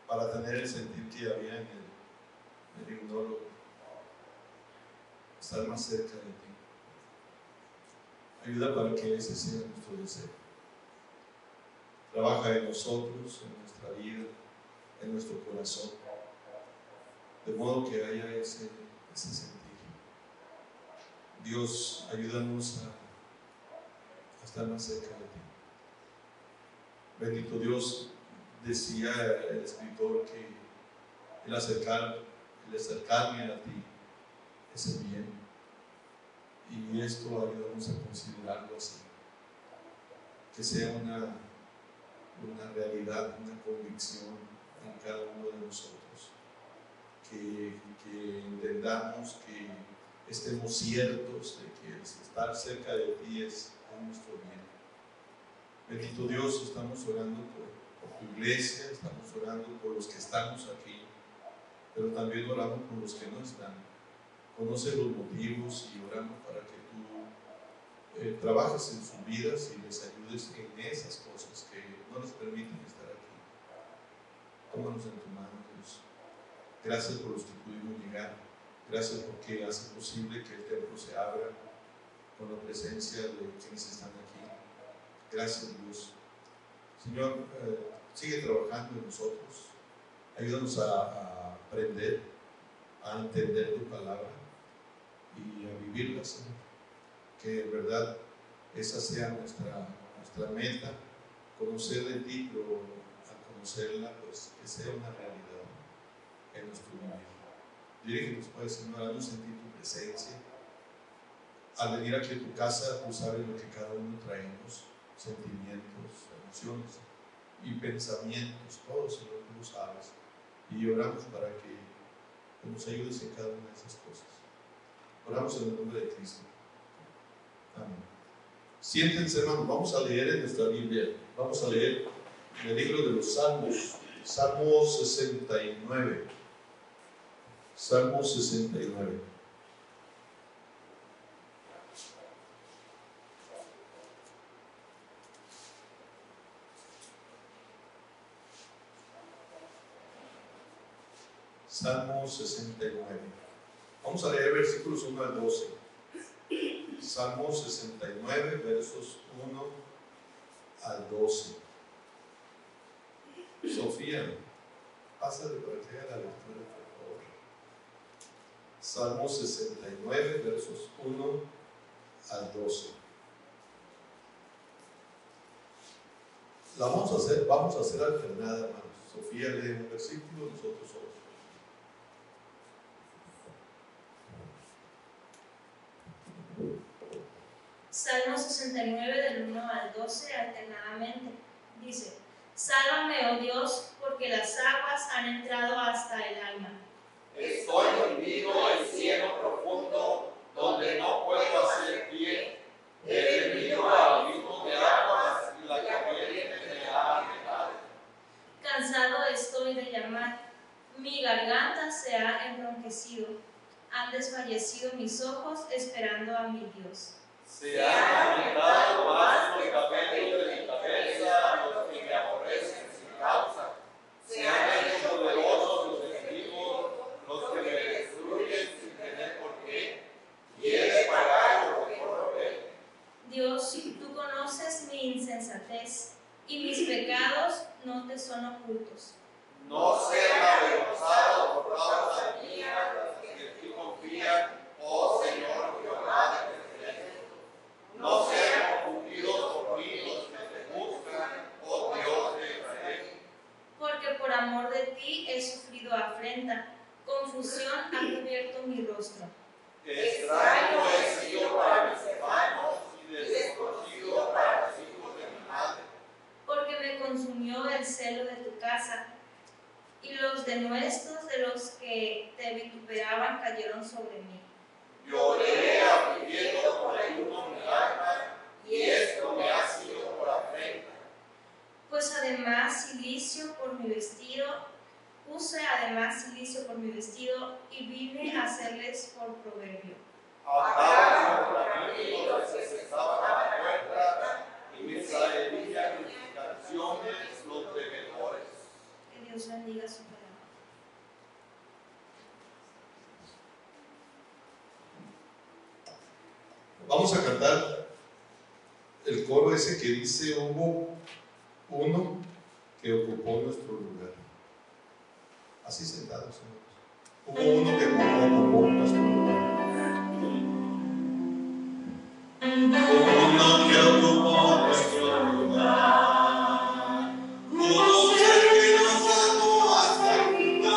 para tener el sentir que había en el himnólogo, estar más cerca de ti. Ayuda para que ese sea nuestro deseo. Trabaja en nosotros, en nuestra vida, en nuestro corazón, de modo que haya ese sentir. Dios, ayúdanos a estar más cerca de ti. Bendito Dios, decía el escritor que el acercarme a ti es el bien, y esto ayudamos a considerarlo así, que sea una realidad, una convicción en cada uno de nosotros, que entendamos, que estemos ciertos de que estar cerca de ti es nuestro bien. Bendito Dios, estamos orando por tu iglesia, estamos orando por los que estamos aquí, pero también oramos por los que no están. Conoce los motivos y oramos para que tú trabajes en sus vidas y les ayudes en esas cosas que no les permiten estar aquí. Tómanos en tu mano, Dios. Gracias por los que pudimos llegar. Gracias porque hace posible que el templo se abra con la presencia de quienes están aquí. Gracias, Dios. Señor, sigue trabajando en nosotros. Ayúdanos a aprender, a entender tu palabra y a vivirla, Señor. Que en verdad esa sea nuestra meta, conocer de ti, pero al conocerla, pues que sea una realidad en nuestro vivir. Dirígenos, pues, Señor, haznos sentir tu presencia. Al venir aquí a tu casa, tú sabes lo que cada uno traemos, sentimientos, emociones y pensamientos, todo, Señor, tú lo sabes. Y oramos para que nos ayudes en cada una de esas cosas. Oramos en el nombre de Cristo. Amén. Siéntense, hermanos, vamos a leer en nuestra Biblia, vamos a leer en el libro de los Salmos, Salmo 69. Salmo 69. Salmo 69. Vamos a leer versículos 1 al 12. Salmo 69, versos 1 al 12. Sofía, pásale para que haga la lectura, por favor. Salmo 69, versos 1 al 12. La vamos a hacer alternada, hermanos. Sofía lee un versículo, nosotros otro. Salmo 69 del 1 al 12 alternadamente. Dice: Sálvame, oh Dios, porque las aguas han entrado hasta el alma. Estoy hundido en cielo profundo, donde no puedo hacer pie. He venido al abismo de aguas y la corriente me ha anegado. Cansado estoy de llamar, mi garganta se ha enronquecido. Han desfallecido mis ojos esperando a mi Dios. Se han aumentado más los cabellos de mi cabeza, los que me aborrecen sin causa. Se han hecho numerosos los enemigos, los que me destruyen sin tener por qué. Y he de pagar lo que robé. Dios, tú conoces mi insensatez, y mis pecados no te son ocultos. No sean avergonzados por causa mía los que en ti confían, oh Señor Jehová de mi ejército. No sean confundidos por mí los que te buscan, oh Dios de Israel. Porque por amor de ti he sufrido afrenta, confusión ha cubierto mi rostro. Extraño he sido para mis hermanos y desconocido para los hijos de mi madre. Porque me consumió el celo de tu casa, y los denuestos de los que te vituperaban cayeron sobre mí. Lloré afligiendo por ayuno mi alma, y esto me ha sido por afrenta. Pues además silicio por mi vestido, puse además silicio por mi vestido, y vine a hacerles por proverbio. Ataban contra mí los que se estaban a la puerta, y me salían mis canciones los bebedores. Que Dios Dios bendiga su palabra. Vamos a cantar el coro ese que dice: hubo uno que ocupó nuestro lugar. Así sentados, hermanos. Hubo uno que ocupó nuestro lugar. Uno que ocupó nuestro lugar. Hubo ser que nos amó hasta el final.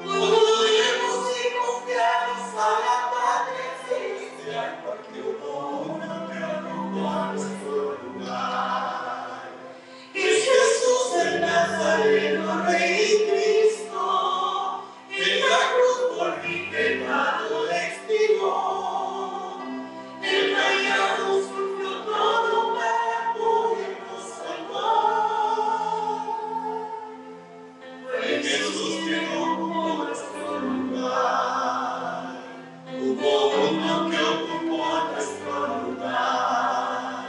Podemos ir confiados a la Padre Celestial, porque hubo uno que ocupó nuestro lugar. Es Jesús el Nazareno, Rey y Cristo, en la cruz por mi pecado expió. El rayado sufrió todo para podernos salvar. Fue Jesús que ocupó nuestro lugar. Hubo uno que ocupó nuestro lugar.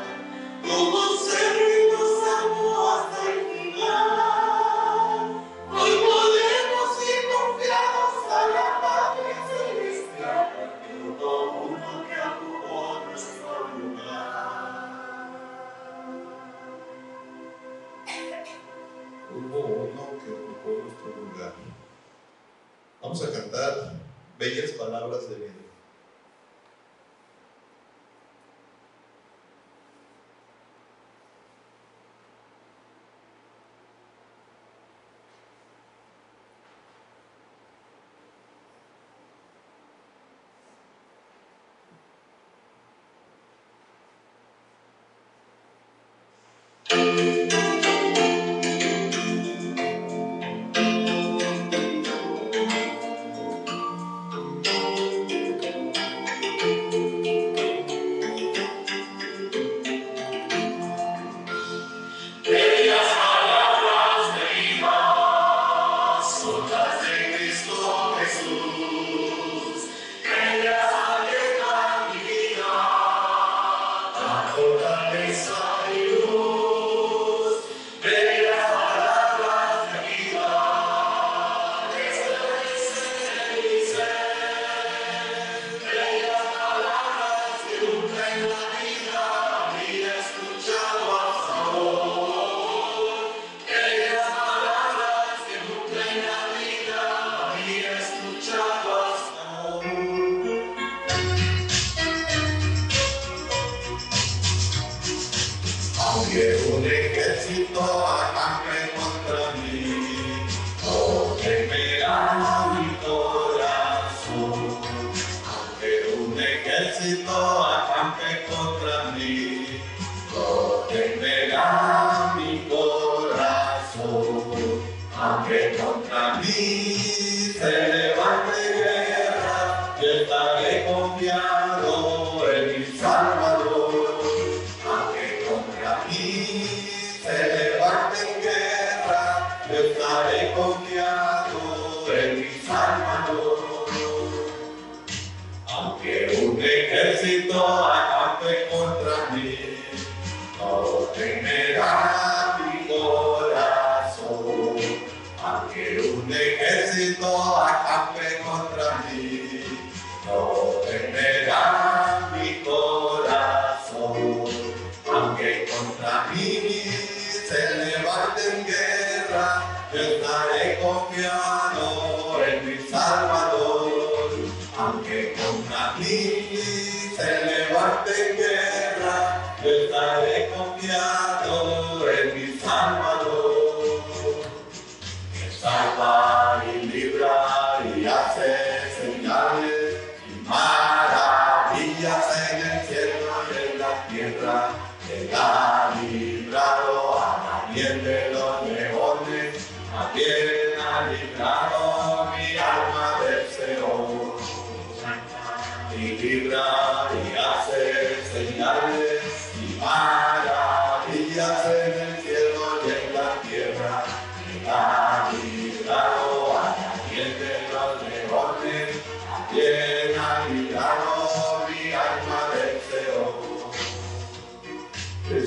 Hubo un ser que nos amó hasta el final. Hoy podemos ir confiados a la Padre Celestial, porque hubo uno que ocupó nuestro lugar. Hubo uno que ocupó nuestro lugar. Vamos a cantar bellas palabras de vida.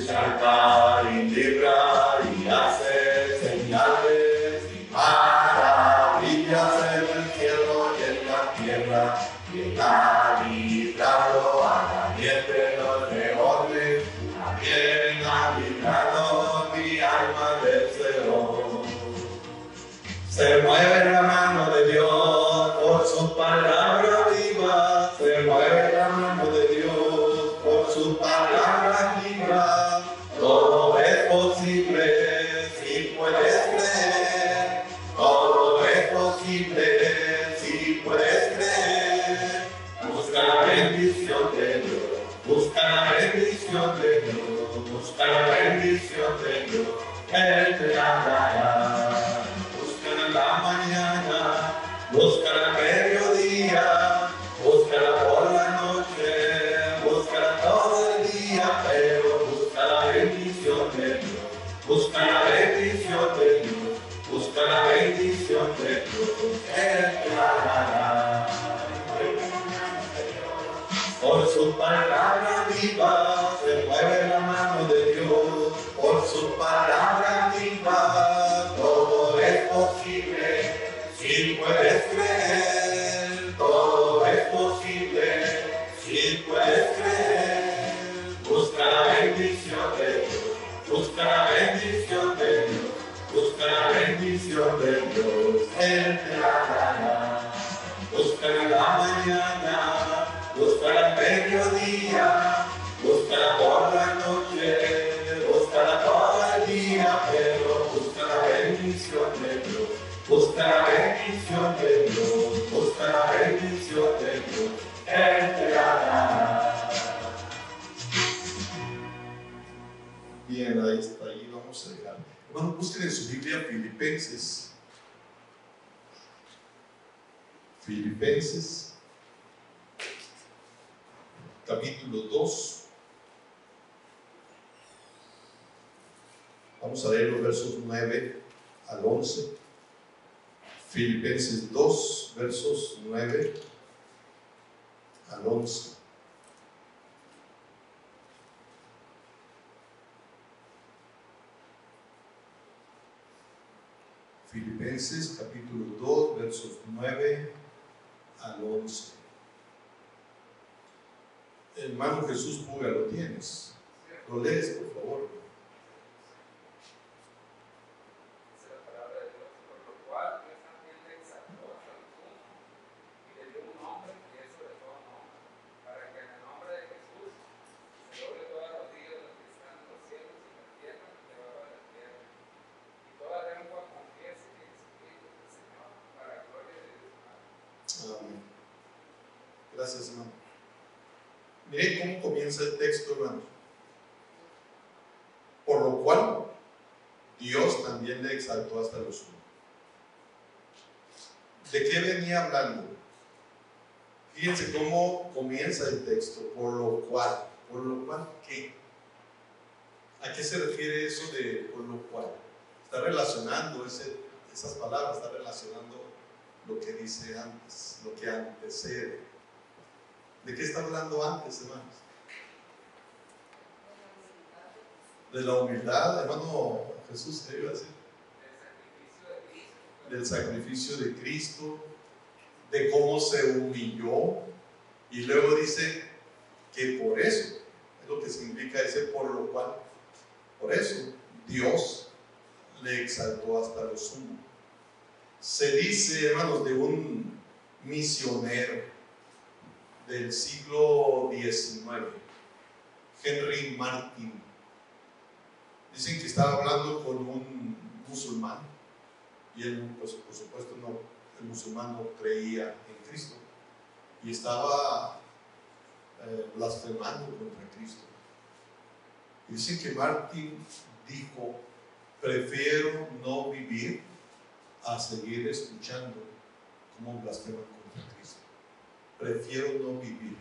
Salvar y librar y hacer señales. Se mueve la mano de Dios por su palabra viva. Se mueve la mano de Dios por su palabra viva. Todo es posible si puedes creer. Todo es posible si puedes creer. Busca la bendición de Dios. Busca la bendición de Dios. Busca la bendición de Dios. Él te la dará. Búscala en la mañana, búscala al mediodía, búscala por la noche, búscala todo el día, pero busca la bendición de Dios, busca la bendición de Dios, busca la bendición de Dios, Él te la dará. Por su palabra viva se mueve la mano de Dios, por su palabra viva todo es posible, si puedes creer, todo es posible, si puedes creer. Busca la bendición de Dios, busca la bendición de Dios, busca la bendición de Dios, Él te la dará. Búscala en la mañana, búscala al mediodía, búscala por la noche, búscala todo el día, pero busca la bendición de Dios, busca la bendición de Dios, busca la bendición de Dios, Él te la dará. Bien, ahí está, ahí vamos a llegar. Hermanos, busquen en su Biblia Filipenses. Filipenses, capítulo 2. Vamos a leer los versos 9 al 11. Filipenses 2, versos 9 al 11. Filipenses, capítulo 2, versos 9 al 11. Hermano Jesús Puga, ¿lo tienes? ¿Lo lees, por favor? Dice la palabra de Dios, por lo cual Dios también le exaltó hasta lo sumo y le dio un nombre que es sobre todo nombre, para que en el nombre de Jesús se doble toda rodilla de los que están en los cielos y en la tierra y debajo de la tierra, y toda lengua confiese que Jesucristo es el Señor, para la gloria de Dios Padre. Amén. Gracias, hermano. Miren cómo comienza el texto, hermano. Por lo cual Dios también le exaltó hasta lo sumo. ¿De qué venía hablando? Fíjense cómo comienza el texto. Por lo cual ¿qué? ¿A qué se refiere eso de por lo cual? Está relacionando esas palabras, está relacionando lo que dice antes, lo que antecede. ¿De qué está hablando antes, hermanos? De la humildad, hermano Jesús, ¿qué iba a decir? Del sacrificio de Cristo, de cómo se humilló, y luego dice que por eso, es lo que significa ese por lo cual, por eso Dios le exaltó hasta lo sumo. Se dice, hermanos, de un misionero del siglo XIX, Henry Martin. Dicen que estaba hablando con un musulmán y él, pues, por supuesto, el musulmán no creía en Cristo y estaba blasfemando contra Cristo. Y dicen que Martin dijo: prefiero no vivir a seguir escuchando cómo blasfeman contra Cristo. Prefiero no vivir.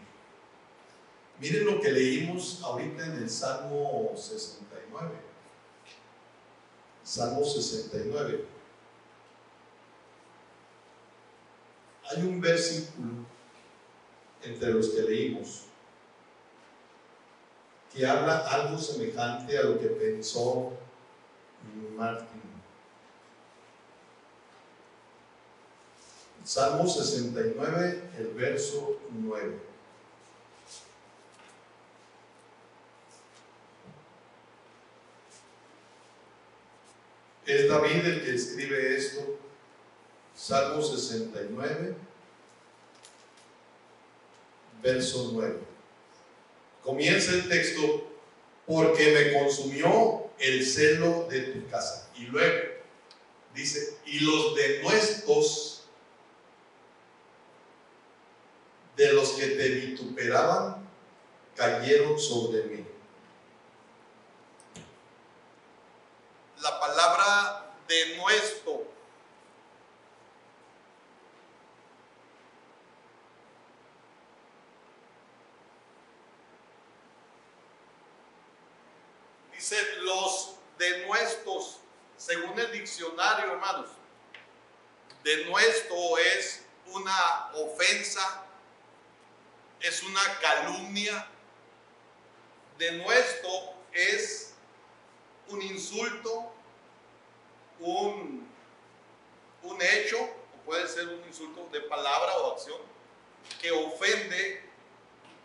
Miren lo que leímos ahorita en el Salmo 69. Salmo 69. Hay un versículo entre los que leímos que habla algo semejante a lo que pensó Martin. Salmo 69, el verso 9. Es David el que escribe esto Salmo 69, verso 9. Comienza el texto: porque me consumió el celo de tu casa. Y luego dice: y los denuestos de los que te vituperaban cayeron sobre mí. La palabra denuesto dice los denuestos, según el diccionario, hermanos. Denuesto es una ofensa, es una calumnia. Denuesto es un insulto, un hecho, o puede ser un insulto de palabra o acción, que ofende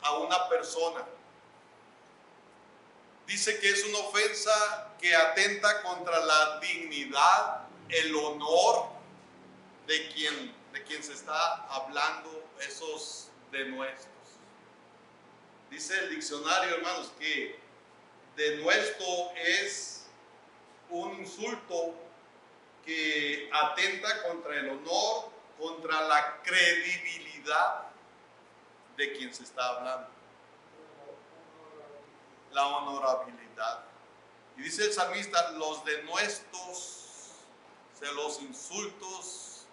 a una persona. Dice que es una ofensa que atenta contra la dignidad, el honor de quien se está hablando, esos denuestos. Dice el diccionario, hermanos, que denuesto es un insulto que atenta contra el honor, contra la credibilidad de quien se está hablando. La honorabilidad. Y dice el salmista: los denuestos, o sea, los insultos,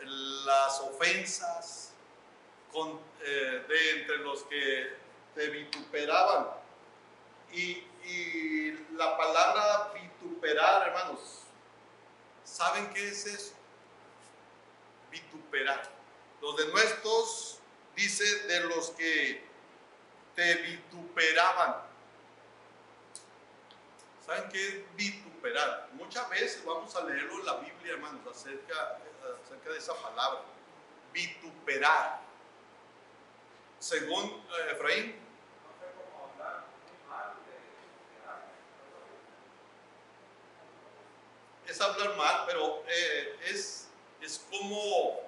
las ofensas de entre los que te vituperaban. Y la palabra vituperar, hermanos, ¿saben qué es eso? Vituperar. Los denuestos, dice, de los que te vituperaban. ¿Saben qué es vituperar? Muchas veces vamos a leerlo en la Biblia, hermanos, acerca de esa palabra. Vituperar. Según Efraín. No sé cómo hablar muy mal de Es hablar mal, pero es como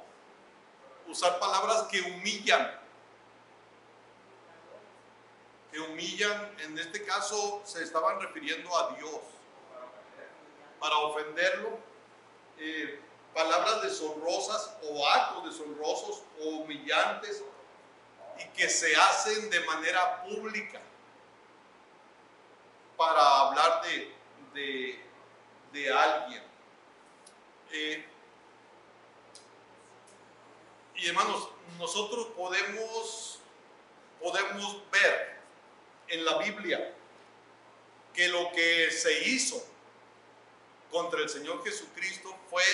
usar palabras que humillan. Que humillan, en este caso se estaban refiriendo a Dios, para ofenderlo. Palabras deshonrosas o actos deshonrosos o humillantes, y que se hacen de manera pública para hablar de alguien. Y hermanos, nosotros podemos ver en la Biblia que lo que se hizo contra el Señor Jesucristo fue,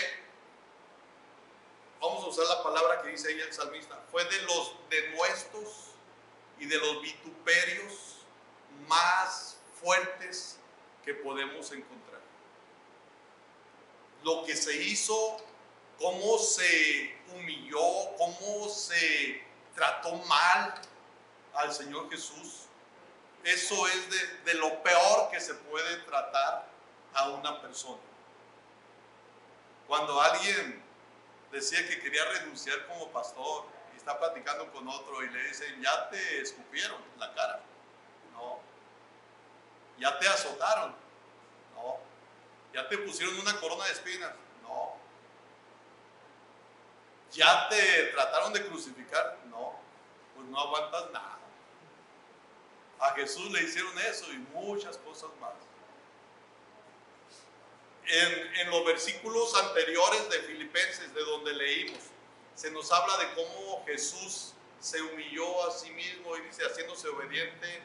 vamos a usar la palabra que dice ella el salmista, fue de los denuestos y de los vituperios más fuertes que podemos encontrar. Lo que se hizo, cómo se humilló, cómo se trató mal al Señor Jesús. Eso es de lo peor que se puede tratar a una persona. Cuando alguien decía que quería renunciar como pastor y está platicando con otro y le dicen: ya te escupieron la cara. No. Ya te azotaron. No. Ya te pusieron una corona de espinas. No. Ya te trataron de crucificar. No. Pues no aguantas nada. A Jesús le hicieron eso y muchas cosas más. En los versículos anteriores de Filipenses, de donde leímos, se nos habla de cómo Jesús se humilló a sí mismo y dice, haciéndose obediente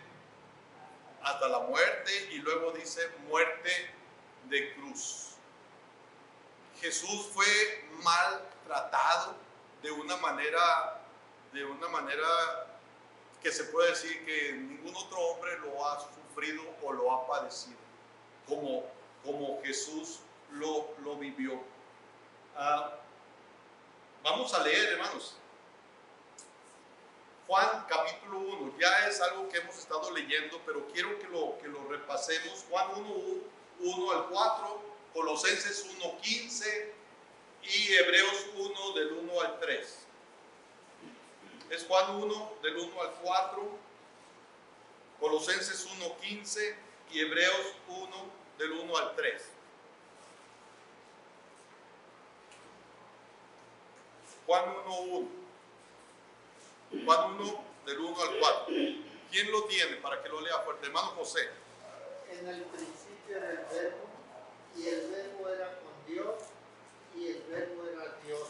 hasta la muerte, y luego dice muerte de cruz. Jesús fue maltratado de una manera que se puede decir que ningún otro hombre lo ha sufrido o lo ha padecido como Jesús lo vivió. Vamos a leer, hermanos, Juan capítulo 1. Ya es algo que hemos estado leyendo, pero quiero que lo repasemos. Juan 1, 1 al 4, Colosenses 1, 15 y Hebreos 1 del 1 al 3. Es Juan 1 del 1 al 4, Colosenses 1:15 y Hebreos 1 del 1 al 3. Juan 1:1. Juan 1 del 1 al 4. ¿Quién lo tiene para que lo lea fuerte? Hermano José. En el principio era el verbo, y el verbo era con Dios, y el verbo era Dios.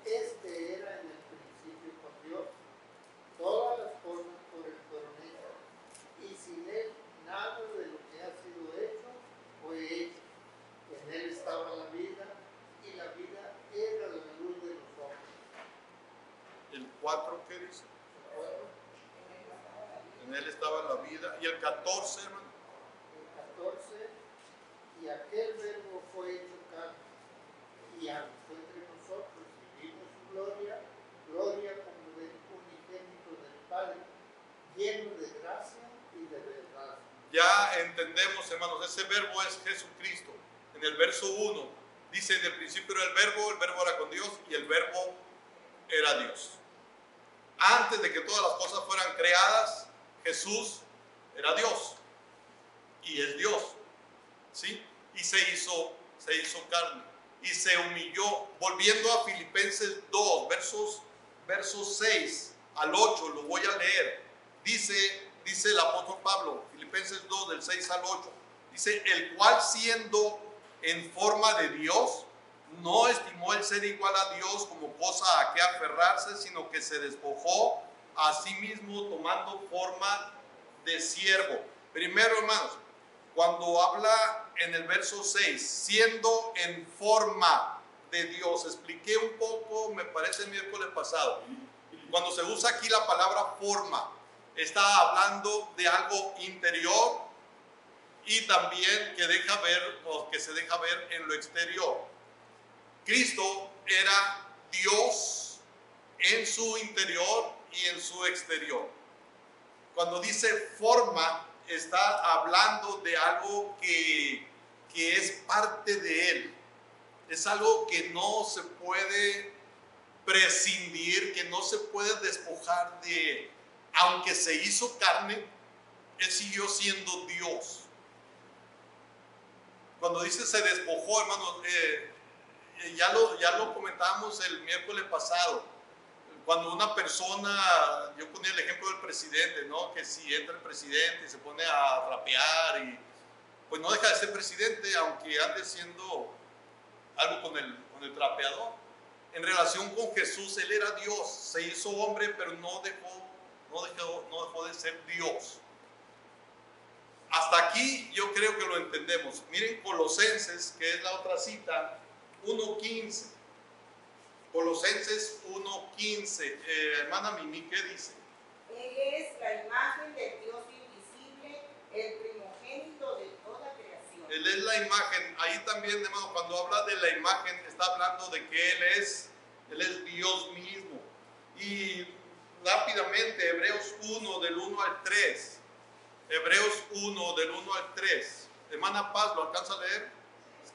Este era en el principio con Dios. Todas las cosas por él fueron hechas, y sin él nada de lo que ha sido hecho fue hecho. En él estaba la vida, y la vida era la luz de los hombres. El 4, ¿qué dice? En él estaba la vida. Y el 14, hermano. El 14, y aquel verbo fue hecho carne, y habitó entre nosotros, y vimos su gloria, gloria como del unigénito del Padre, lleno de gracia y de verdad. Ya entendemos, hermanos, ese verbo es Jesucristo. En el verso 1 dice: en el principio era el verbo era con Dios y el verbo era Dios. Antes de que todas las cosas fueran creadas, Jesús era Dios y es Dios, ¿sí? Y se hizo carne y se humilló. Volviendo a Filipenses 2, versos 6 al 8, lo voy a leer. Dice el apóstol Pablo, Filipenses 2, del 6 al 8, dice: el cual, siendo en forma de Dios, no estimó el ser igual a Dios como cosa a que aferrarse, sino que se despojó a sí mismo, tomando forma de siervo. Primero, hermanos, cuando habla en el verso 6, siendo en forma de Dios, expliqué un poco, me parece el miércoles pasado, cuando se usa aquí la palabra forma, está hablando de algo interior y también que deja ver, o que se deja ver en lo exterior. Cristo era Dios en su interior y en su exterior. Cuando dice forma, está hablando de algo que es parte de Él. Es algo que no se puede prescindir, que no se puede despojar de Él. Aunque se hizo carne, Él siguió siendo Dios. Cuando dice se despojó, hermanos, ya lo comentábamos el miércoles pasado. Cuando una persona, yo ponía el ejemplo del presidente, ¿no? Que si entra el presidente y se pone a rapear, y pues no deja de ser presidente, aunque ande siendo algo con el trapeador. En relación con Jesús, Él era Dios, se hizo hombre, pero no dejó de ser Dios. Hasta aquí yo creo que lo entendemos. Miren Colosenses, que es la otra cita, 1:15. Colosenses 1:15. Hermana Mimi, ¿qué dice? Él es la imagen del Dios invisible, el primogénito de toda creación. Él es la imagen. Ahí también, hermano, cuando habla de la imagen, está hablando de que Él es Dios mismo. Y rápidamente, Hebreos 1 del 1 al 3. Hebreos 1 del 1 al 3. Hermana Paz, ¿lo alcanza a leer?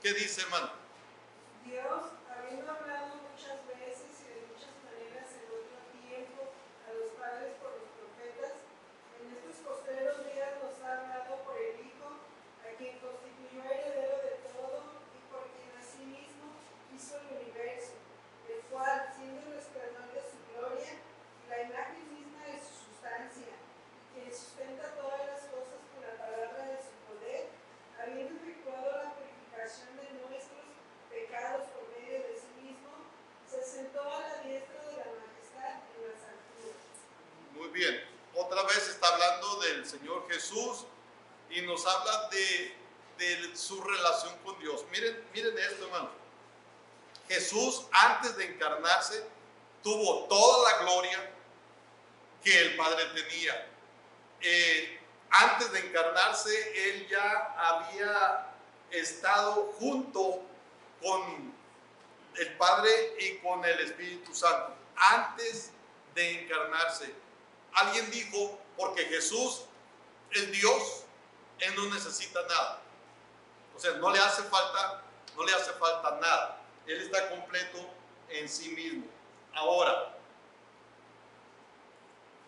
¿Qué dice, hermana? Dios, habiendo hablado muchas veces y de muchas maneras en otro tiempo a los padres por los profetas, en estos postreros días nos ha hablado por el Hijo, a quien constituyó heredero de todo y por quien asimismo hizo el universo, el cual, siendo el resplandor de su gloria y la imagen misma de su sustancia, quien sustenta todas las cosas con la palabra de su poder, habiendo efectuado la purificación de nuestros pecados por medio de sí mismo, se sentó a la diestra de la majestad en las alturas. Muy bien. Otra vez está hablando del Señor Jesús y nos habla de su relación con Dios. Miren esto, hermano. Jesús, antes de encarnarse, tuvo toda la gloria que el Padre tenía. Antes de encarnarse, Él ya había estado junto con el Padre y con el Espíritu Santo. Antes de encarnarse, alguien dijo, porque Jesús es Dios, Él no necesita nada. O sea, no le hace falta nada. Él está completo en sí mismo. Ahora,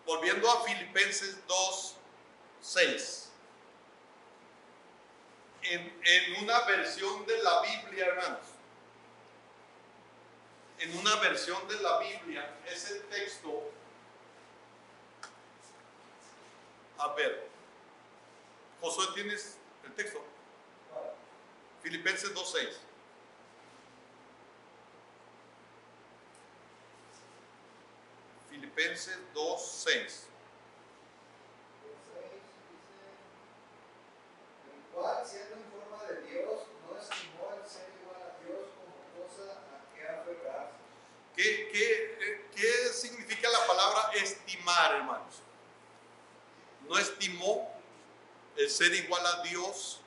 volviendo a Filipenses 2:6. En una versión de la Biblia, hermanos, en una versión de la Biblia, ese texto, a ver, Josué, ¿tienes el texto? Filipenses 2:6. Filipenses 2:6. El cual, siendo en forma de Dios, no estimó el ser igual a Dios como cosa a que aferrarse. ¿Qué significa la palabra estimar, hermanos? No estimó el ser igual a Dios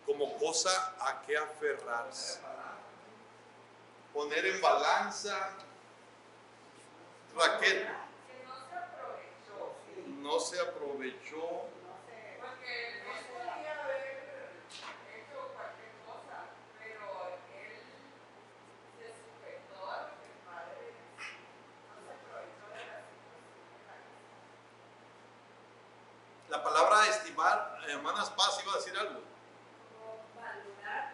como cosa a que aferrarse. Poner en balanza. Raquel. Que no se aprovechó. No se aprovechó. Porque él podía haber hecho cualquier cosa, pero él se sujetó a lo que el padre decía. No se aprovechó de la situación. La palabra estimar, hermanas Paz iba a decir algo. Como valorar.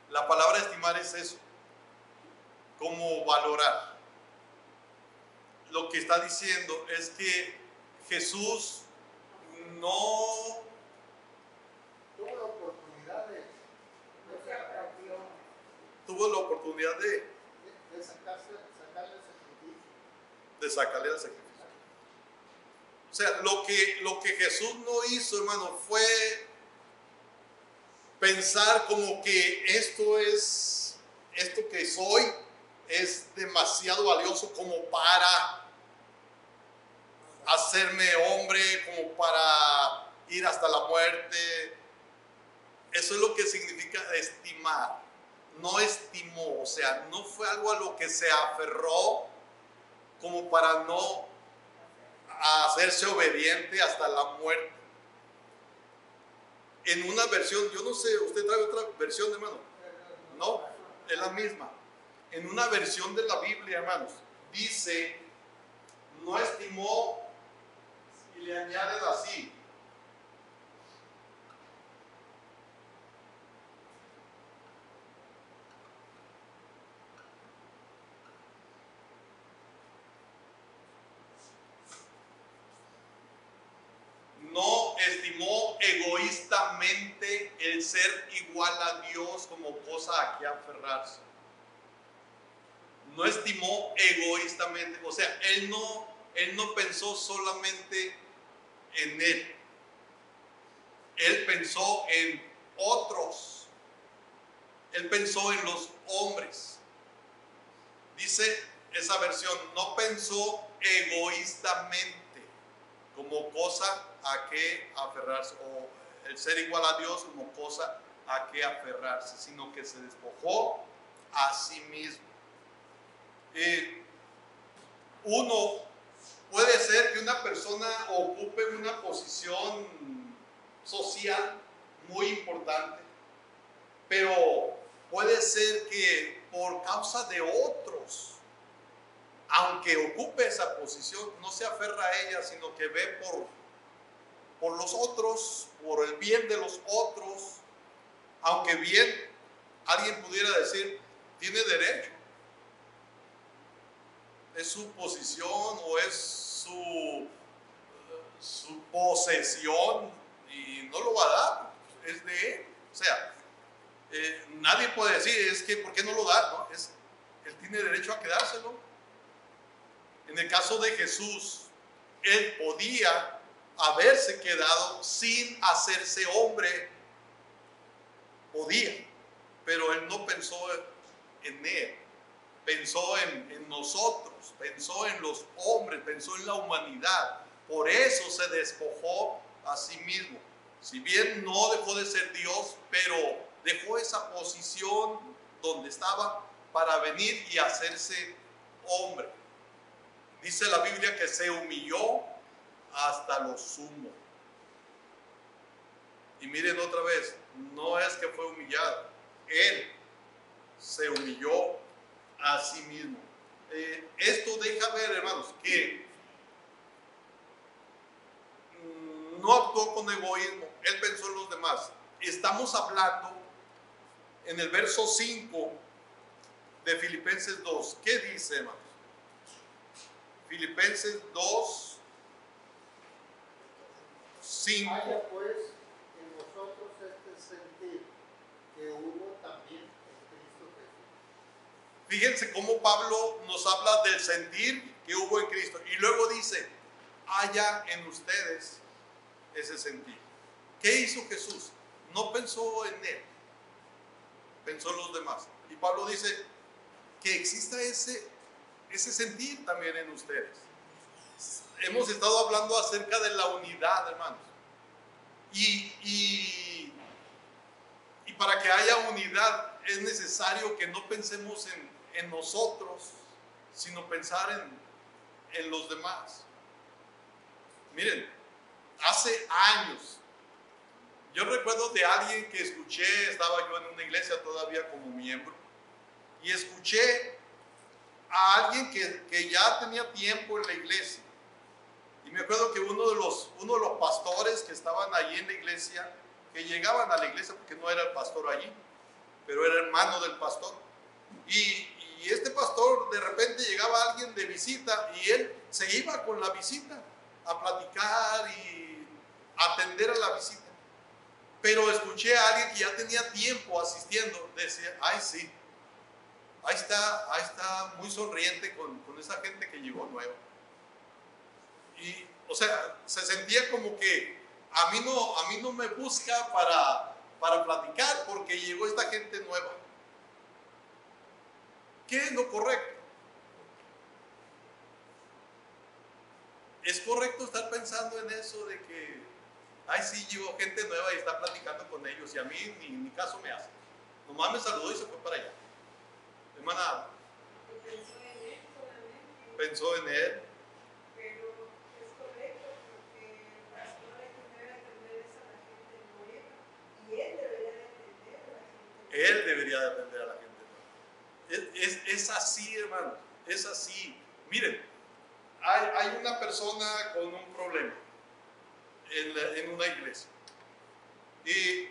La palabra estimar es eso, como valorar. Lo que está diciendo es que Jesús no Tuvo la oportunidad de tuvo la oportunidad de sacarle el sacrificio. sacarle el sacrificio. O sea, lo que Jesús no hizo, hermano, fue pensar como que esto que soy es demasiado valioso como para hacerme hombre, como para ir hasta la muerte. Eso es lo que significa estimar. No estimó, o sea, no fue algo a lo que se aferró como para no hacerse obediente hasta la muerte. En una versión, yo no sé, ¿usted trae otra versión, hermano? No, es la misma. En una versión de la Biblia, hermanos, dice, no estimó, y le añaden así. No estimó egoístamente el ser igual a Dios como cosa a que aferrarse. No estimó egoístamente, o sea, él no pensó solamente en él. Él pensó en otros. Él pensó en los hombres. Dice esa versión, no pensó egoístamente como cosa a que aferrarse, o el ser igual a Dios como cosa a que aferrarse, sino que se despojó a sí mismo. Uno puede ser que una persona ocupe una posición social muy importante, pero puede ser que por causa de otros, aunque ocupe esa posición, no se aferra a ella, sino que ve por los otros, por el bien de los otros, aunque bien alguien pudiera decir, tiene derecho, es su posición o es su posesión y no lo va a dar, es de él. O sea, nadie puede decir, es que ¿por qué no lo da? ¿No? Él tiene derecho a quedárselo. En el caso de Jesús, él podía haberse quedado sin hacerse hombre, podía, pero él no pensó en él, pensó en nosotros, pensó en los hombres, pensó en la humanidad. Por eso se despojó a sí mismo. Si bien no dejó de ser Dios, pero dejó esa posición donde estaba para venir y hacerse hombre. Dice la Biblia que se humilló hasta lo sumo. Y miren otra vez, no es que fue humillado, él se humilló a sí mismo. Esto deja ver, hermanos, que no actuó con egoísmo, él pensó en los demás. Estamos hablando en el verso 5 de Filipenses 2. ¿Qué dice, hermanos? Filipenses 2, 5. Haya pues en vosotros este sentir que hubo también en Cristo Jesús. Fíjense cómo Pablo nos habla del sentir que hubo en Cristo. Y luego dice, haya en ustedes ese sentir. ¿Qué hizo Jesús? No pensó en él, pensó en los demás. Y Pablo dice que exista ese sentir también en ustedes. Hemos estado hablando acerca de la unidad, hermanos. Y para que haya unidad es necesario que no pensemos en nosotros, sino pensar en los demás. Miren, hace años, yo recuerdo de alguien que escuché, estaba yo en una iglesia todavía como miembro, y escuché a alguien que ya tenía tiempo en la iglesia. Y me acuerdo que uno de los pastores que estaban allí en la iglesia, que llegaban a la iglesia porque no era el pastor allí, pero era hermano del pastor. Y este pastor de repente llegaba alguien de visita y él se iba con la visita a platicar y atender a la visita. Pero escuché a alguien que ya tenía tiempo asistiendo, decía, ay sí, ahí está muy sonriente con esa gente que llegó nueva. Y, o sea, se sentía como que a mí no me busca para platicar porque llegó esta gente nueva. ¿Qué es lo correcto? ¿Es correcto estar pensando en eso de que, ay sí, llegó gente nueva y está platicando con ellos y a mí ni caso me hace? Nomás me saludó y se fue para allá. Hermana, Pensó en él solamente. pensó en él. Pero es correcto porque el pastor hay que atender a la gente nueva y él debería de atender a la gente nueva. Él debería de atender a la gente nueva. Es así, hermano, es así. Miren, hay una persona con un problema en una iglesia y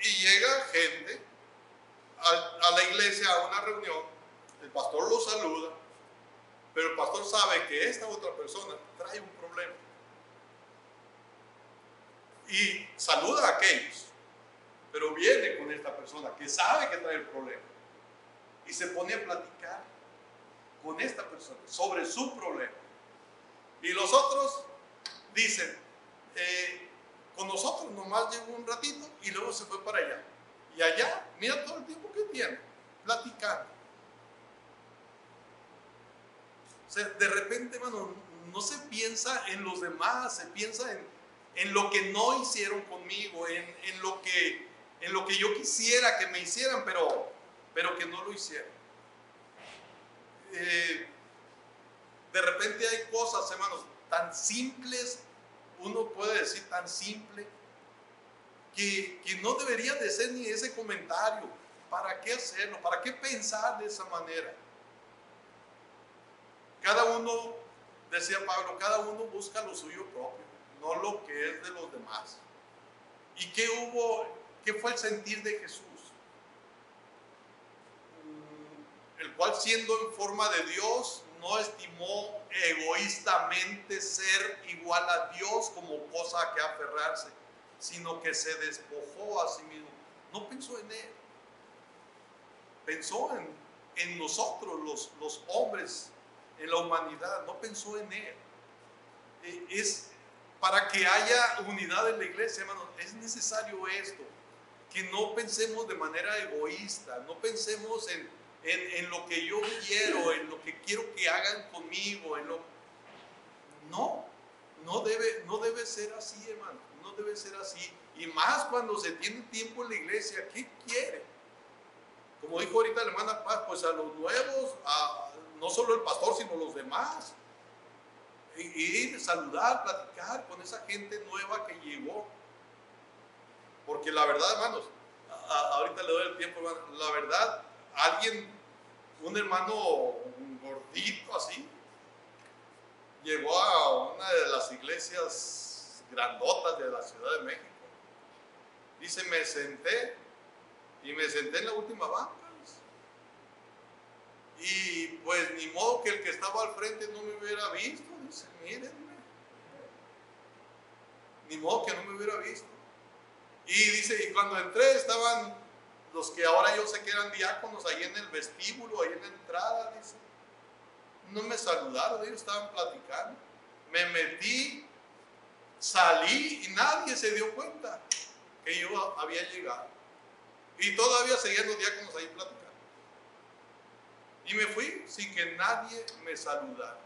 llega gente a la iglesia, a una reunión, el pastor lo saluda, pero el pastor sabe que esta otra persona trae un problema y saluda a aquellos, pero viene con esta persona que sabe que trae el problema y se pone a platicar con esta persona sobre su problema. Y los otros dicen, con nosotros nomás llegó un ratito y luego se fue para allá. Y allá, mira todo el tiempo que tiene, platicando. O sea, de repente, hermano, no se piensa en los demás, se piensa en lo que no hicieron conmigo, en lo que yo quisiera que me hicieran, pero que no lo hicieron. De repente hay cosas, hermanos, tan simples, uno puede decir tan simple, que no debería de ser ni ese comentario. ¿Para qué hacerlo? ¿Para qué pensar de esa manera? Cada uno, decía Pablo, cada uno busca lo suyo propio, no lo que es de los demás. ¿Y qué fue el sentir de Jesús? El cual, siendo en forma de Dios, no estimó egoístamente ser igual a Dios como cosa a que aferrarse, sino que se despojó a sí mismo. No pensó en él, pensó en nosotros, los hombres, en la humanidad. No pensó en él. Es para que haya unidad en la iglesia, hermanos, es necesario esto, que no pensemos de manera egoísta, no pensemos en lo que yo quiero, en lo que quiero que hagan conmigo, no debe ser así, hermano, no debe ser así. Y más cuando se tiene tiempo en la iglesia, ¿qué quiere? Como dijo ahorita la hermana Paz, pues a los nuevos, no solo el pastor, sino los demás. Y saludar, platicar con esa gente nueva que llegó. Porque la verdad, hermanos, ahorita le doy el tiempo, hermano, la verdad, alguien, un hermano gordito así, llegó a una de las iglesias grandotas de la Ciudad de México. Dice, me senté en la última banca. Y pues ni modo que el que estaba al frente no me hubiera visto. Dice, mírenme. Ni modo que no me hubiera visto. Y dice, y cuando entré estaban los que ahora yo sé que eran diáconos ahí en el vestíbulo, ahí en la entrada, dice. No me saludaron, ellos estaban platicando. Me metí, salí y nadie se dio cuenta que yo había llegado. Y todavía seguían los diáconos ahí platicando. Y me fui sin que nadie me saludara.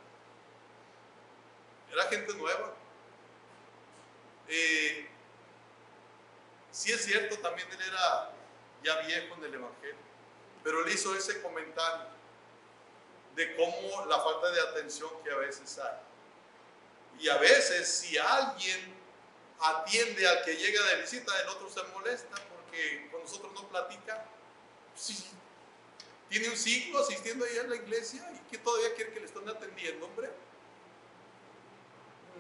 Era gente nueva. Sí es cierto, también él era ya viejo en el Evangelio, pero él hizo ese comentario de cómo la falta de atención que a veces hay. Y a veces si alguien atiende al que llega de visita, el otro se molesta porque con nosotros no platica. Sí, tiene un siglo asistiendo ahí a la iglesia y que todavía quiere que le estén atendiendo, hombre.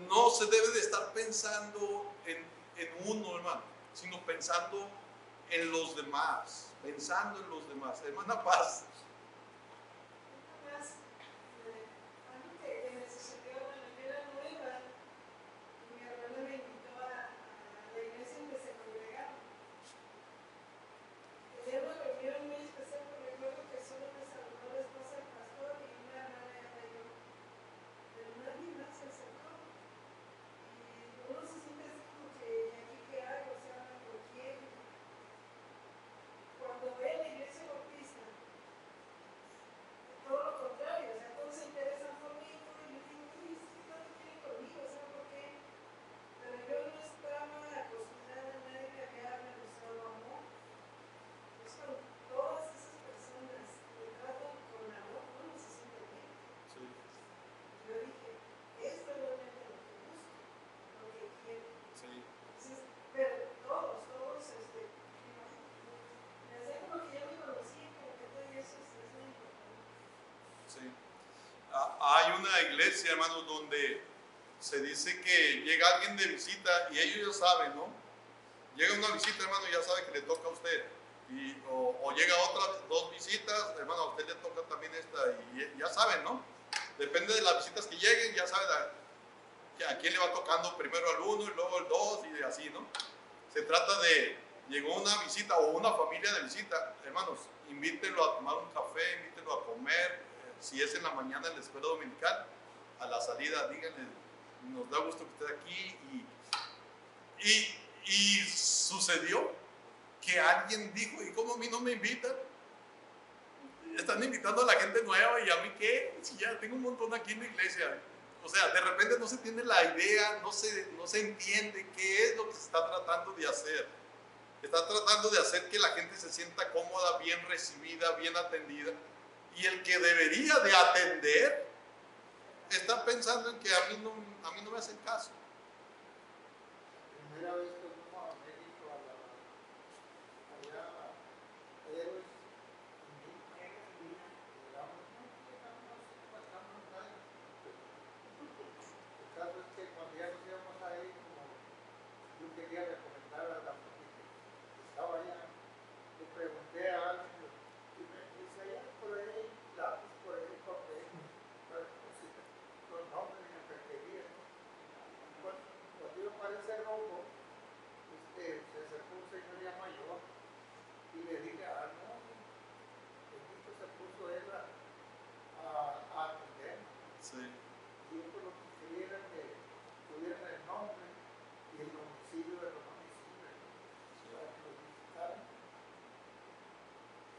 No se debe de estar pensando en uno, hermano, sino pensando en los demás, pensando en los demás. Hermana Paz. Algo que me sucedió cuando yo era nueva, mi hermana me invitó a la iglesia donde se congregaba. Era una reunión muy especial porque recuerdo que solo me saludó la esposa del pastor y una hermana era yo. Pero nadie más se acercó. Y uno se siente así como que, ¿y aquí qué hago? O sea, ¿por quién? Cuando ve la iglesia bautista, todo lo contrario, o sea, todos se interesan por mí, y yo digo, uy, es que tanto quieren conmigo, ¿sabes por qué? Pero yo no estaba acostumbrada, nadie me había demostrado amor. Entonces, con todas esas personas que tratan con amor, uno se siente bien. Sí. Yo dije, esto es realmente lo que busco, lo que quiero. Sí. Entonces, pero todos, me hacía como que ya me conocía, como que todo eso es muy importante. Sí. Hay una iglesia, hermano, donde se dice que llega alguien de visita y ellos ya saben, ¿no? Llega una visita, hermano, y ya sabe que le toca a usted. O llega otras 2 visitas, hermano, a usted le toca también esta. Y ya saben, ¿no? Depende de las visitas que lleguen, ya saben a quién le va tocando primero al uno y luego al 2 y así, ¿no? Se trata de, llegó una visita o una familia de visita, hermanos, invítenlo a tomar un café, invítenlo a comer, si es en la mañana en la escuela dominical, a la salida díganle, nos da gusto que esté aquí. Y sucedió que alguien dijo, ¿y cómo a mí no me invitan? Están invitando a la gente nueva y a mí qué, si ya tengo un montón aquí en la iglesia. O sea, de repente no se tiene la idea, no se entiende qué es lo que se está tratando de hacer. Está tratando de hacer que la gente se sienta cómoda, bien recibida, bien atendida. Y el que debería de atender está pensando en que a mí no me hacen caso. La primera vez que fuimos a México, allá a Héroes, el caso es que cuando ya nos íbamos a ir, como yo quería recomendar a la familia que estaba allá, le pregunté a alguien y me dice, allá por ahí, lápiz, por ahí, papel, los nombres en efectividad. Cuando iba para ese robo, se acercó un señor ya mayor y le dije, no, el se puso él a atender. Sí. Y yo lo que quería era que tuvieran el nombre y el domicilio de los domicilios para que los visitaran.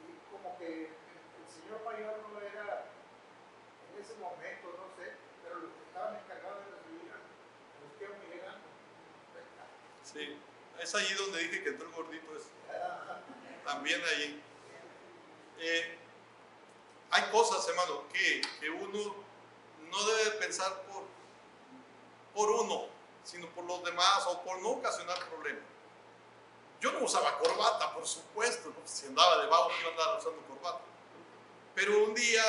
Y como que el señor mayor no era en ese momento, no sé, pero los que estaban encargados de recibir a los que iban llegando. Sí, es allí donde dije que entró el gordito. También ahí. Hay cosas, hermano, que uno no debe pensar por uno, sino por los demás o por no ocasionar problemas. Yo no usaba corbata, por supuesto, ¿no? Si andaba de vago, iba a andar usando corbata. Pero un día,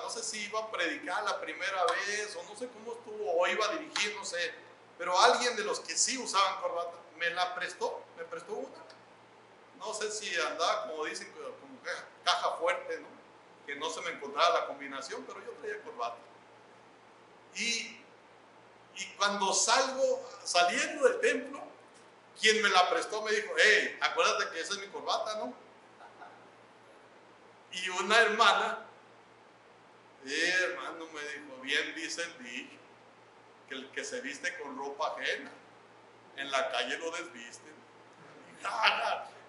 no sé si iba a predicar la primera vez o no sé cómo estuvo, o iba a dirigir, no sé. Pero alguien de los que sí usaban corbata me prestó una. No sé si andaba, como dicen, como caja fuerte, ¿no? Que no se me encontraba la combinación, pero yo traía corbata. Y cuando saliendo del templo, quien me la prestó me dijo, hey, acuérdate que esa es mi corbata, ¿no? Y una hermana, hermano, me dijo, bien dice el dicho, que el que se viste con ropa ajena, en la calle lo desvisten.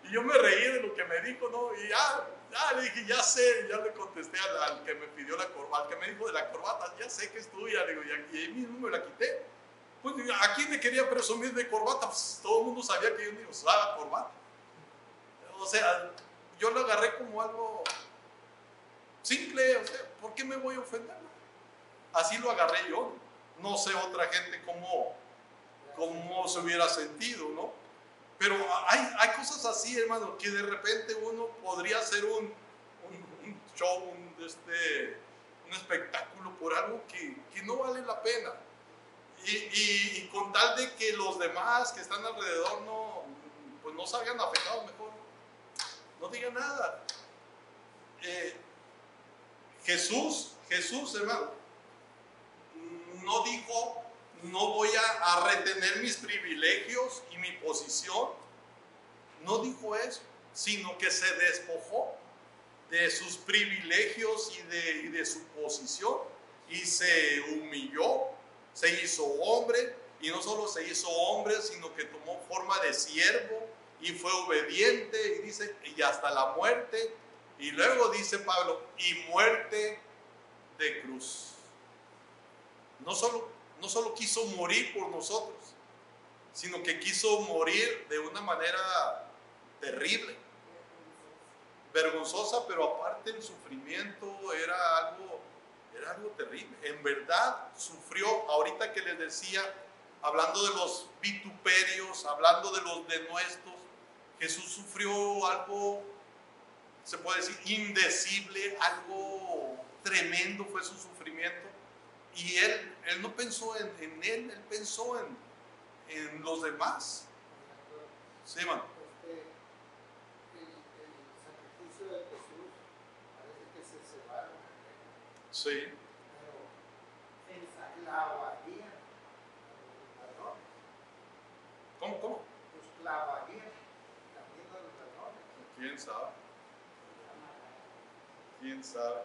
Y yo me reí de lo que me dijo, ¿no? Y ya le dije, ya sé, ya le contesté al que me pidió la corbata, al que me dijo de la corbata, ya sé que es tuya, digo, y ahí mismo me la quité. Pues ¿a quién le quería presumir de corbata? Pues todo el mundo sabía que yo ni usaba corbata. O sea, yo lo agarré como algo simple, o sea, ¿por qué me voy a ofender? Así lo agarré yo. No sé otra gente cómo se hubiera sentido, ¿no? Pero hay cosas así, hermano, que de repente uno podría hacer un show, un espectáculo por algo que no vale la pena. Y con tal de que los demás que están alrededor no salgan afectados, mejor no digan nada. Jesús, hermano, no dijo, no voy a retener mis privilegios y mi posición. No dijo eso, sino que se despojó de sus privilegios y de su posición y se humilló, se hizo hombre, y no solo se hizo hombre, sino que tomó forma de siervo y fue obediente, y dice, y hasta la muerte. Y luego dice Pablo, y muerte de cruz. No solo quiso morir por nosotros, sino que quiso morir de una manera terrible, vergonzosa, pero aparte el sufrimiento era algo terrible. En verdad sufrió, ahorita que les decía, hablando de los vituperios, hablando de los denuestos, Jesús sufrió algo, se puede decir, indecible, algo tremendo fue su sufrimiento. Y él no pensó en él, él pensó en los demás. Sí, man. El sacrificio de Jesús parece que se cebaron. Sí. Pero clavarían a los ladrones. ¿Cómo? Pues clavarían también a los ladrones. ¿Quién sabe? ¿Quién sabe?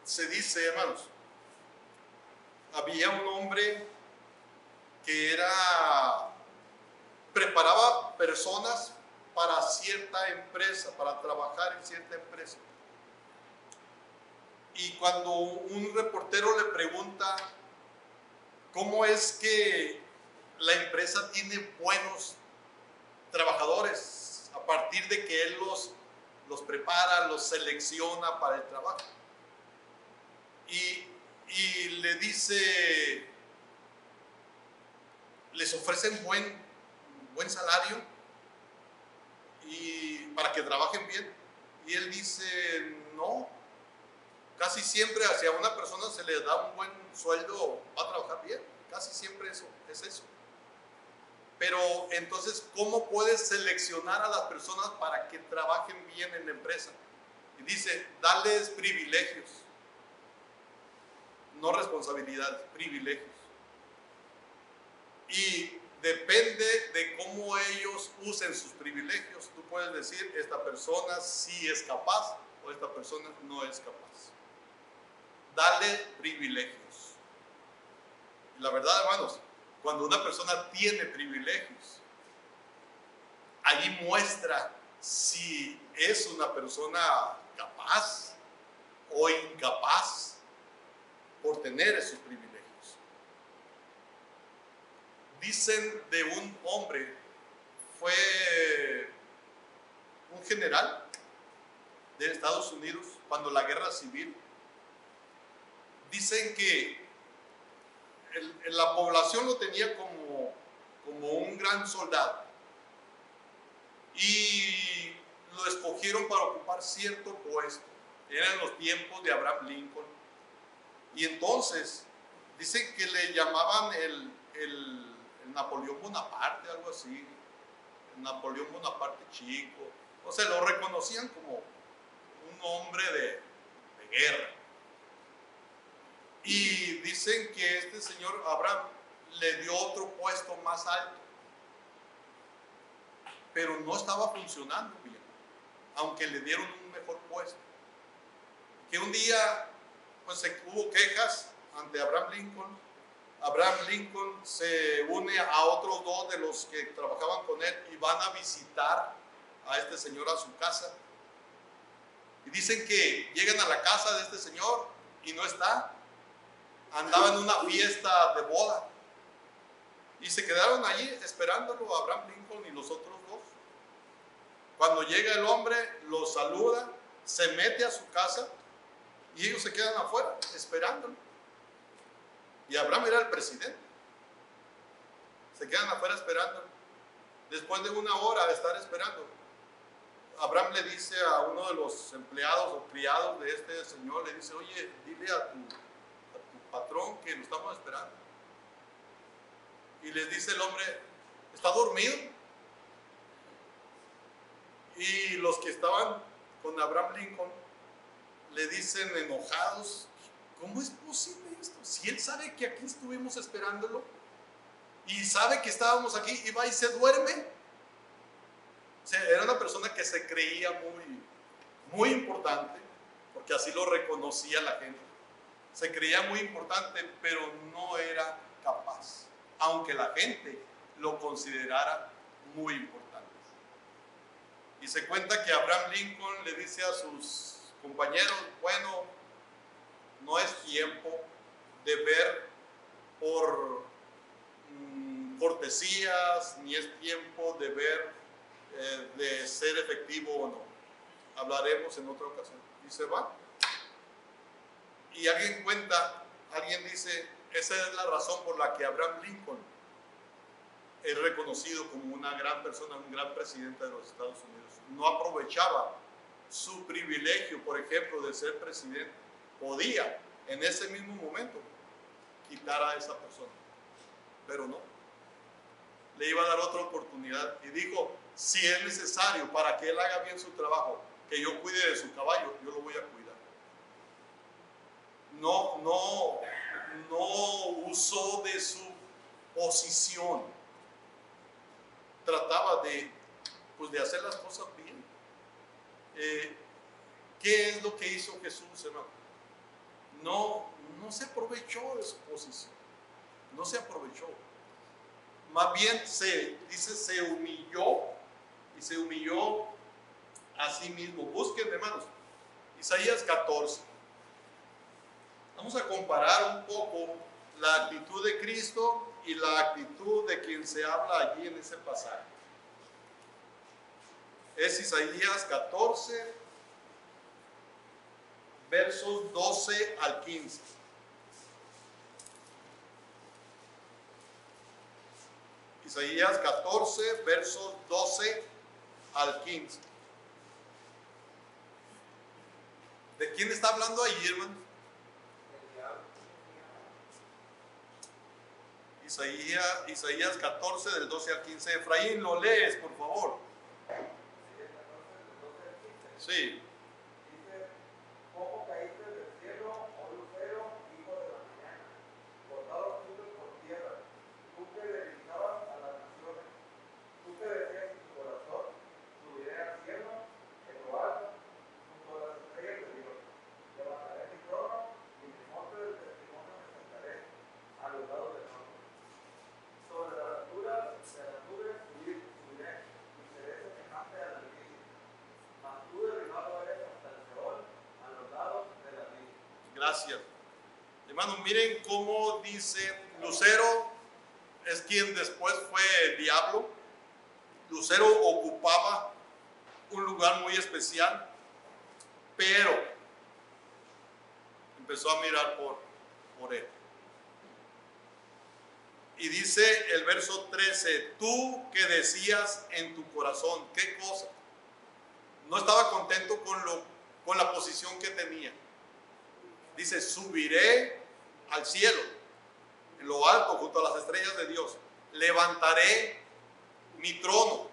Se dice, hermanos, había un hombre que preparaba personas para cierta empresa, para trabajar en cierta empresa. Y cuando un reportero le pregunta cómo es que la empresa tiene buenos trabajadores a partir de que él los prepara, los selecciona para el trabajo. Y le dice, les ofrecen buen salario y para que trabajen bien. Y él dice, no, casi siempre hacia una persona se le da un buen sueldo, va a trabajar bien, casi siempre eso es eso. Pero entonces, ¿cómo puedes seleccionar a las personas para que trabajen bien en la empresa? Y dice, darles privilegios, no responsabilidades, privilegios. Y depende de cómo ellos usen sus privilegios. Tú puedes decir, esta persona sí es capaz o esta persona no es capaz. Dale privilegios. Y la verdad, hermanos, cuando una persona tiene privilegios, ahí muestra si es una persona capaz o incapaz por tener esos privilegios. Dicen de un hombre, fue un general de Estados Unidos cuando la guerra civil. Dicen que la población lo tenía como un gran soldado, y lo escogieron para ocupar cierto puesto. Eran los tiempos de Abraham Lincoln. Y entonces dicen que le llamaban el Napoleón Bonaparte, algo así. El Napoleón Bonaparte chico. O sea, lo reconocían como un hombre de guerra. Y dicen que este señor Abraham le dio otro puesto más alto, pero no estaba funcionando bien, aunque le dieron un mejor puesto. Que un día pues hubo quejas ante Abraham Lincoln. Abraham Lincoln se une a otros dos de los que trabajaban con él y van a visitar a este señor a su casa. Y dicen que llegan a la casa de este señor y no está. Andaba en una fiesta de boda. Y se quedaron allí esperándolo a Abraham Lincoln y los otros dos. Cuando llega el hombre, los saluda, se mete a su casa y ellos se quedan afuera esperándolo. Y Abraham era el presidente. Se quedan afuera esperándolo. Después de una hora de estar esperando, Abraham le dice a uno de los empleados o criados de este señor, le dice: oye, dile a tu patrón que lo estamos esperando. Y les dice el hombre: ¿está dormido? Y los que estaban con Abraham Lincoln le dicen enojados: ¿cómo es posible esto? Si él sabe que aquí estuvimos esperándolo y sabe que estábamos aquí y va y se duerme. O sea, era una persona que se creía muy importante, porque así lo reconocía la gente. Se creía muy importante, pero no era capaz, aunque la gente lo considerara muy importante. Y se cuenta que Abraham Lincoln le dice a sus compañeros: bueno, no es tiempo de ver por cortesías, ni es tiempo de ver de ser efectivo o no. Hablaremos en otra ocasión. Y se va. Y alguien dice: esa es la razón por la que Abraham Lincoln es reconocido como una gran persona, un gran presidente de los Estados Unidos. No aprovechaba su privilegio, por ejemplo, de ser presidente. Podía en ese mismo momento quitar a esa persona, pero no. Le iba a dar otra oportunidad y dijo: si es necesario para que él haga bien su trabajo, que yo cuide de su caballo, yo lo voy a cuidar. No usó de su posición. Trataba de hacer las cosas bien. ¿Qué es lo que hizo Jesús, hermano? No se aprovechó de su posición. No se aprovechó. Más bien se humilló, y se humilló a sí mismo. Busquen, hermanos, Isaías 14. Vamos a comparar un poco la actitud de Cristo y la actitud de quien se habla allí en ese pasaje. Es Isaías 14, versos 12 al 15. Isaías 14, versos 12 al 15. ¿De quién está hablando ahí, hermano? Isaías 14, del 12 al 15. Efraín, lo lees, por favor. Sí. Dice: ¿cómo caíste del cielo, oh lucero, hijo de la mañana? Cortados nubes por tierra, tú que debilitabas a las naciones, tú que decías en tu corazón: subiré al cielo, en lo alto, junto a las estrellas de Dios. Levantaré mi trono y mi monte del testimonio me sentaré a los lados del norte. Sobre las alturas de las nubes subiré y seré semejante al Altísimo. Mas tú derribado eres hasta el Seol, a los lados de la vida. Gracias. Hermanos, miren cómo dice: Lucero es quien después fue el diablo. Lucero ocupaba un lugar muy especial, pero empezó a mirar por él. Y dice el verso 13, tú que decías en tu corazón, ¿qué cosa? No estaba contento con la posición que tenía. Dice, subiré al cielo, en lo alto, junto a las estrellas de Dios. Levantaré mi trono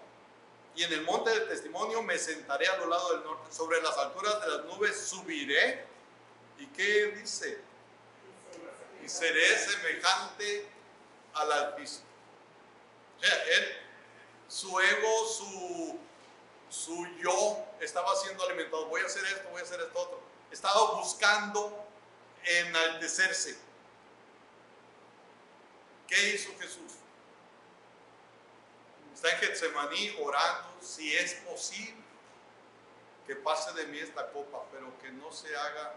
y en el monte del testimonio me sentaré a los lados del norte. Sobre las alturas de las nubes subiré. ¿Y qué dice? Y seré semejante al Altísimo. O sea, él, su ego, su yo estaba siendo alimentado. Voy a hacer esto, voy a hacer esto otro. Estaba buscando enaltecerse. ¿Qué hizo Jesús? Está en Getsemaní orando, si es posible que pase de mí esta copa, pero que no se haga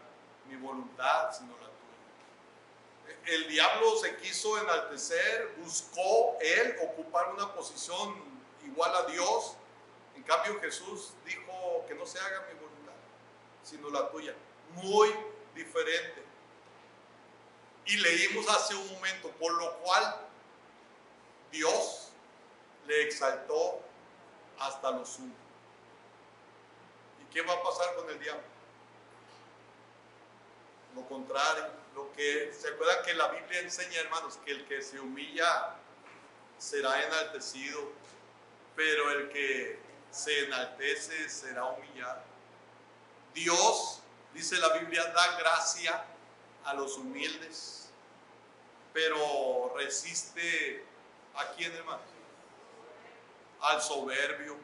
mi voluntad sino la tuya. El diablo se quiso enaltecer, buscó él ocupar una posición igual a Dios. En cambio Jesús dijo que no se haga mi voluntad sino la tuya. Muy diferente. Y leímos hace un momento, por lo cual Dios le exaltó hasta lo sumo. ¿Y qué va a pasar con el diablo? Lo contrario, ¿se acuerdan que la Biblia enseña, hermanos, que el que se humilla será enaltecido, pero el que se enaltece será humillado? Dios, dice la Biblia, da gracia a los humildes, pero resiste ¿a quién, hermanos? Al soberbio.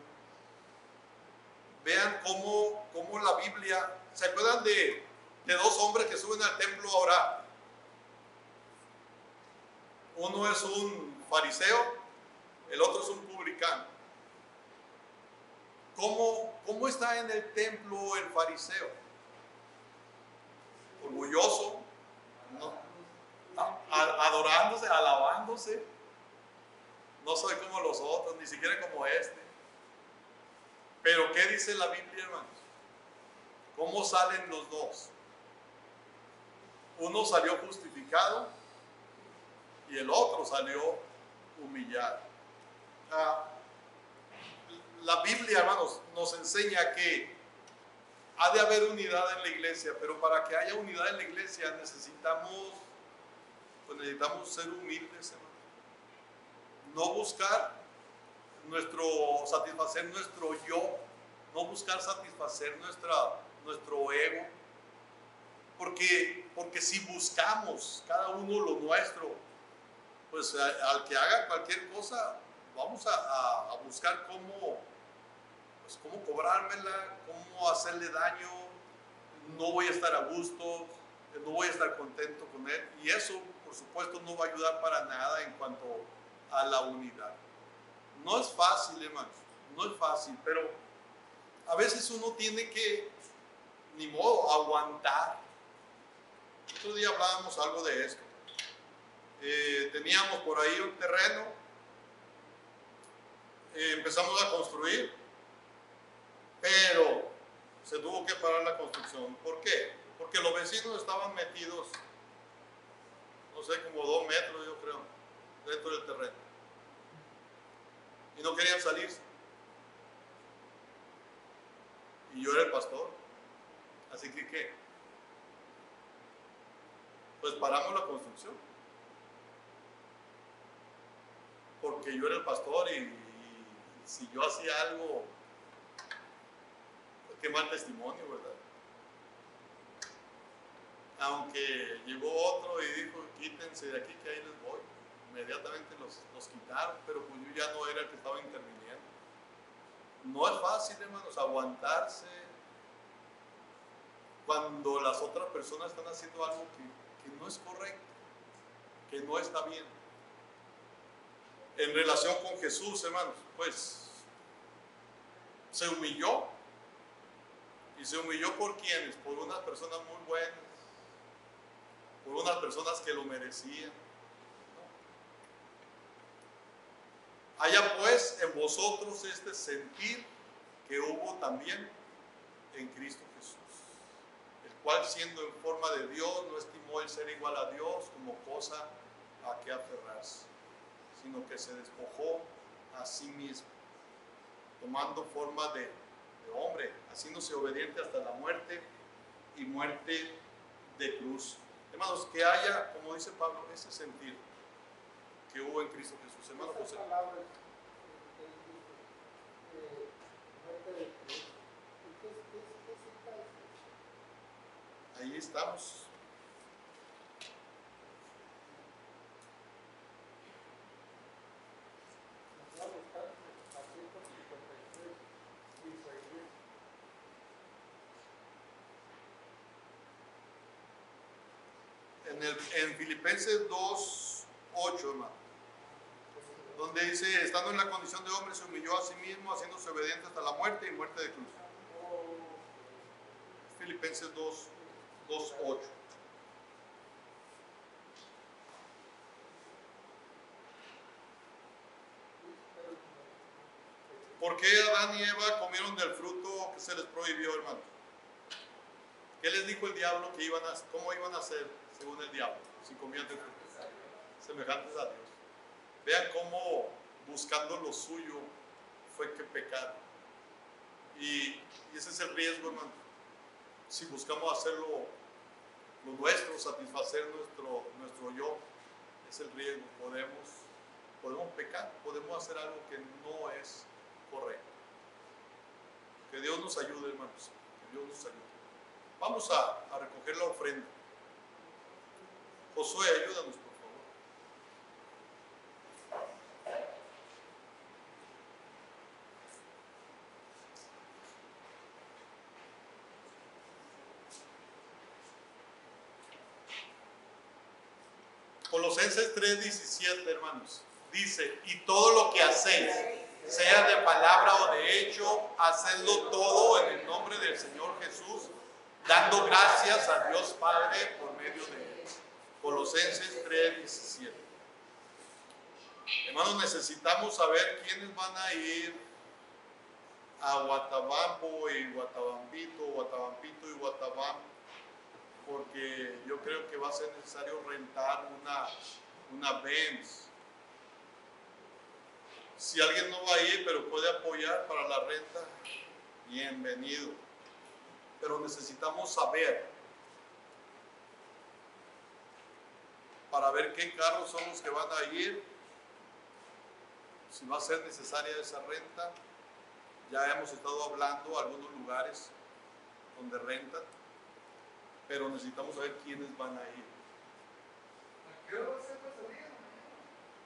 Vean cómo la Biblia, ¿se acuerdan de dos hombres que suben al templo a orar? Uno es un fariseo, el otro es un publicano. ¿Cómo está en el templo el fariseo? Orgulloso, ¿no? Adorándose, alabándose. No soy como los otros, ni siquiera como este. Pero ¿qué dice la Biblia, hermanos? ¿Cómo salen los dos? Uno salió justificado y el otro salió humillado. La Biblia, hermanos, nos enseña que ha de haber unidad en la iglesia, pero para que haya unidad en la iglesia necesitamos ser humildes, hermanos. No buscar satisfacer nuestro yo, no buscar satisfacer nuestro ego, porque si buscamos cada uno lo nuestro, pues al que haga cualquier cosa, vamos a buscar cómo cobrármela, cómo hacerle daño. No voy a estar a gusto, no voy a estar contento con él, y eso por supuesto no va a ayudar para nada en cuanto a la unidad. No es fácil, hermanos, no es fácil, pero a veces uno tiene que, ni modo, aguantar. Otro día hablábamos algo de esto. Teníamos por ahí un terreno, empezamos a construir, pero se tuvo que parar la construcción. ¿Por qué? Porque los vecinos estaban metidos, no sé, como 2 metros, yo creo, dentro del terreno, y no querían salirse. Y yo era el pastor, así que ¿qué? Pues paramos la construcción, porque yo era el pastor, y si yo hacía algo, pues qué mal testimonio, ¿verdad? Aunque llegó otro y dijo, quítense de aquí que ahí les voy, inmediatamente los quitaron, pero pues yo ya no era el que estaba interviniendo. No es fácil, hermanos, aguantarse cuando las otras personas están haciendo algo que no es correcto, que no está bien. En relación con Jesús, hermanos, pues se humilló. ¿Y se humilló por quiénes? Por unas personas muy buenas, por unas personas que lo merecían. Haya pues en vosotros este sentir que hubo también en Cristo Jesús, el cual siendo en forma de Dios no estimó el ser igual a Dios como cosa a que aferrarse. sino que se despojó a sí mismo, tomando forma de hombre, haciéndose obediente hasta la muerte y muerte de cruz. Hermanos, que haya, como dice Pablo, ese sentir que hubo en Cristo Jesús. Hermano José. Ahí estamos. En Filipenses 2:8, hermano, donde dice, estando en la condición de hombre, se humilló a sí mismo, haciéndose obediente hasta la muerte y muerte de cruz. Filipenses 2:8. ¿Por qué Adán y Eva comieron del fruto que se les prohibió, hermano? ¿Qué les dijo el diablo que cómo iban a hacer según el diablo si comían del fruto? Semejantes a Dios. Vean cómo buscando lo suyo fue que pecaron. Y ese es el riesgo, hermano. Si buscamos hacer lo nuestro, satisfacer nuestro yo, es el riesgo. Podemos pecar, podemos hacer algo que no es correcto. Que Dios nos ayude, hermanos. Que Dios nos ayude. Vamos a recoger la ofrenda. Josué, ayúdanos, por favor. Colosenses 3:17, hermanos. Dice, y todo lo que hacéis, sea de palabra o de hecho, hacedlo todo en el nombre del Señor Jesús, dando gracias a Dios Padre por medio de Él. Colosenses 3:17. Hermanos, necesitamos saber quiénes van a ir a Guatabampo y Guatabambito, Guatabampito y Guatabam, porque yo creo que va a ser necesario rentar una Benz. Si alguien no va a ir, pero puede apoyar para la renta, bienvenido. Pero necesitamos saber para ver qué carros son los que van a ir, si va a ser necesaria esa renta. Ya hemos estado hablando de algunos lugares donde rentan, pero necesitamos saber quiénes van a ir. ¿A qué hora va a ser la salida?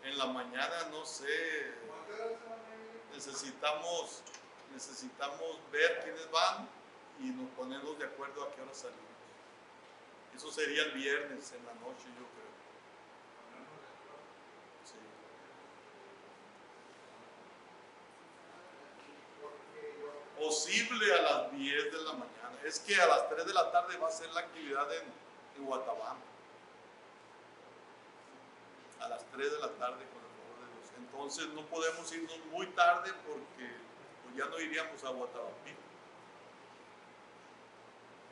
En la mañana, no sé, ¿A qué hora se van a ir? necesitamos ver quiénes van y nos ponemos de acuerdo a qué hora salimos. Eso sería el viernes en la noche, yo creo. Sí. Posible a las 10 de la mañana. Es que a las 3 de la tarde va a ser la actividad en Guatabam. A las 3 de la tarde, con el favor de Dios. Entonces no podemos irnos muy tarde porque pues ya no iríamos a Guatabampito.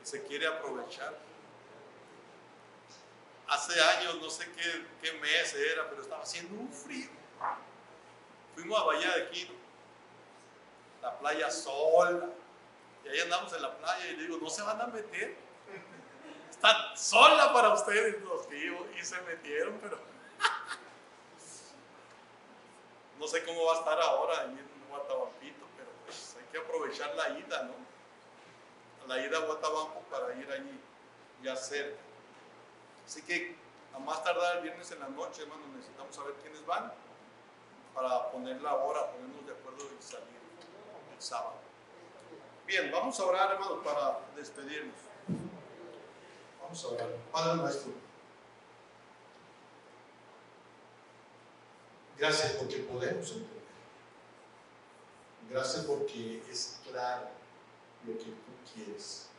Se quiere aprovechar. Hace años, no sé qué mes era, pero estaba haciendo un frío. Fuimos a Bahía de Quino, la playa sola, y ahí andamos en la playa y le digo, no se van a meter, está sola para ustedes los que iban, y se metieron, pero no sé cómo va a estar ahora ahí en Guatabampito, pero pues hay que aprovechar la ida, ¿no? La ida a Guatabampo para ir allí ya cerca. Así que a más tardar el viernes en la noche, hermanos, necesitamos saber quiénes van para poner la hora, ponernos de acuerdo y salir el sábado. Bien, vamos a orar, hermanos, para despedirnos. Vamos a orar. Padre nuestro, gracias porque podemos entender. Gracias porque es claro lo que tú quieres.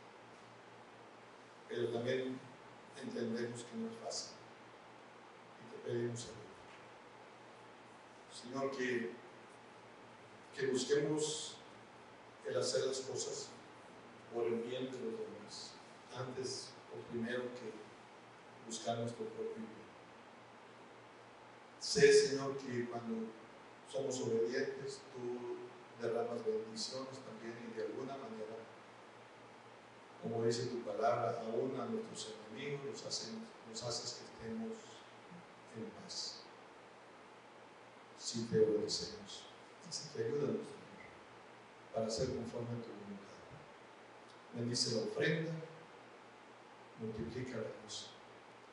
Pero también entendemos que no es fácil. Y te pedimos ayuda. Señor, que busquemos el hacer las cosas por el bien de los demás, antes o primero que buscar nuestro propio bien. Sé, Señor, que cuando somos obedientes, tú derramas bendiciones también y de alguna manera, como dice tu palabra, aún a nuestros enemigos nos haces que estemos en paz. Si te obedecemos. Así que ayúdanos, Señor, para hacer conforme a tu voluntad. Bendice la ofrenda, multiplica la luz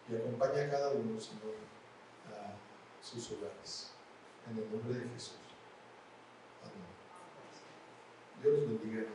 y acompaña a cada uno, Señor, a sus hogares. En el nombre de Jesús. Amén. Dios los bendiga.